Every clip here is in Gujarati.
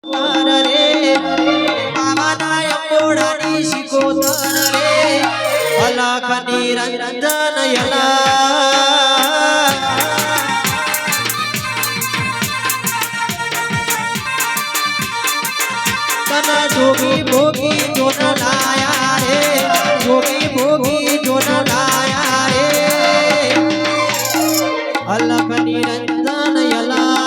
રે બાવાના અંબોડાની શિકોતર રે અલખ નિરંજન યલા તન જોગી ભોગી જોન લાયા રે જોગી ભોગી જોન લાયા રે અલખ નિરંજન યલા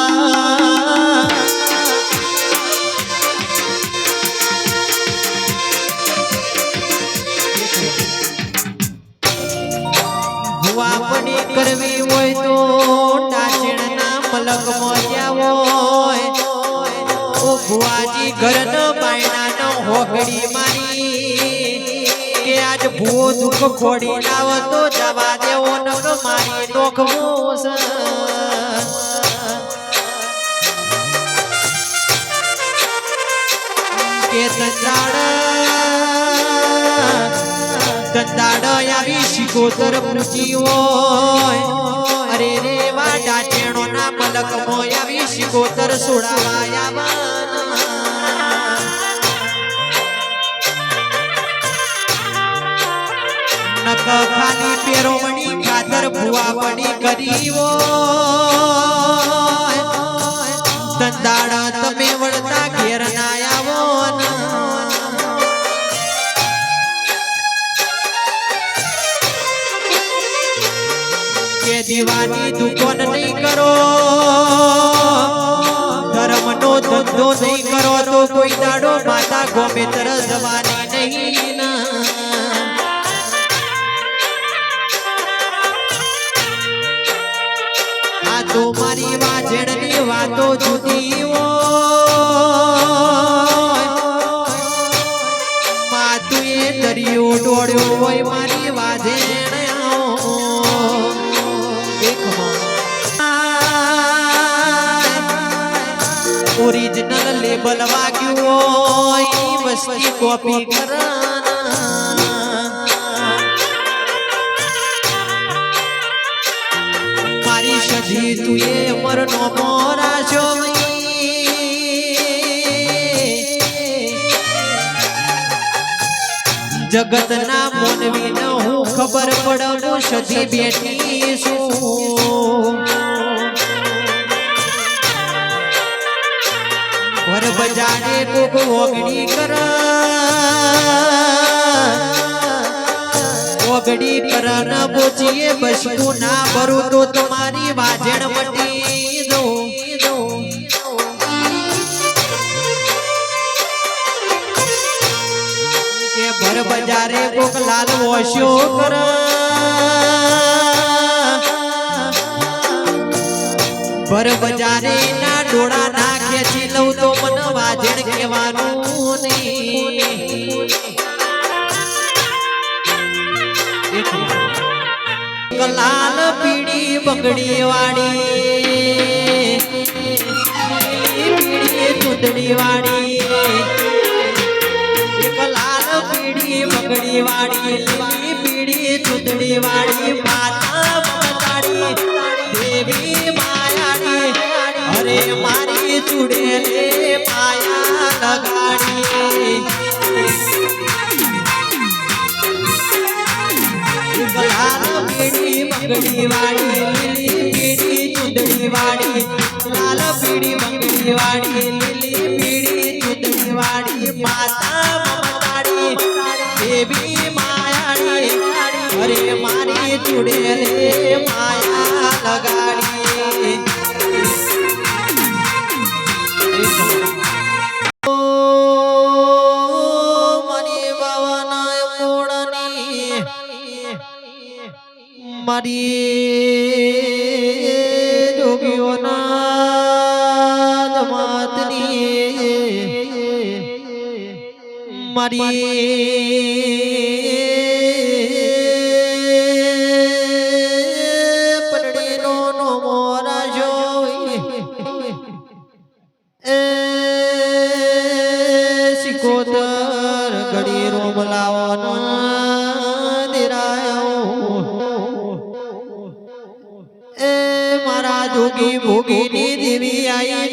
વાપણી કરવી હોય તો ટાચણના મલક મોજ્યા હોય ઓ ભુવાજી ઘરનો બાયણાનો હોગડી મારી કે આજ ભૂ દુઃખ ખોડી લાવ તો જવા દેવો નક મારી નોખવું કે કંદાડ આવી શિકોતર પૂછી હોય અરે રે વાડા ચેણો ના મલક મોય આવી શિકોતર સોડાવાયા નક ખાલી પેરોમણી ખાતર ભુવા પડી કરી હોય કંદાડ તમે વળતા ઘેર ના આવો દીવાની દુકાન નહીં કરો ધર્મનો ધંધો નહીં કરો તો કોઈ દાડો માતા ગોમે તર જવાની નહીં આ તો મારી વાજણની વાતો જુદી હોય માતું એ દરિયો ડોળ્યો હોય મારી વાજણ ઓરિજિનલ લેબલ વાગ્યું હોય વસ્તી કોપી મારી સજી તું એ મરનો મોરા છો જગતના મોનવી ન હું ખબર પડવું સજી બેઠી છું વર બજારે કોક ઓગડી કર ઓગડી કર ન બોચીએ બસતું ના ભરું તો તમારી વાજણ મટી દઉં કે ભર બજારે કોક લાલ વોશ્યો કર ભર બજારે ના ડોળા ના ખેંચી લઉં તો મને વાજણ કહેવાનું નહીં લાલ પીડી બંગડી વાળી પીડી ચૂંદડી વાળી એક લાલ પીડી બંગડી વાળી પીડી ચૂંદડી વાળી માતા મમતાડી દેવી અરે મારી ચૂડેલે પાયા લગાડી લાલ પીડી બંગડી વાળી લીલી પીડી ચૂંદડી વાળી લાલ પીડી બંગડી વાળી લીલી પીડી ચૂંદડી વાળી માતા મમતાડી દેવી માયાડી અરે મારી ચૂડેલે માયા લગાડી મારી જોગીઓના જમાતની મારી પલડીનો નો મોરા જોઈ એ શિકોતર ઘડી રોમ લાવો મારા જોગી ભોગીની દેવી આઈ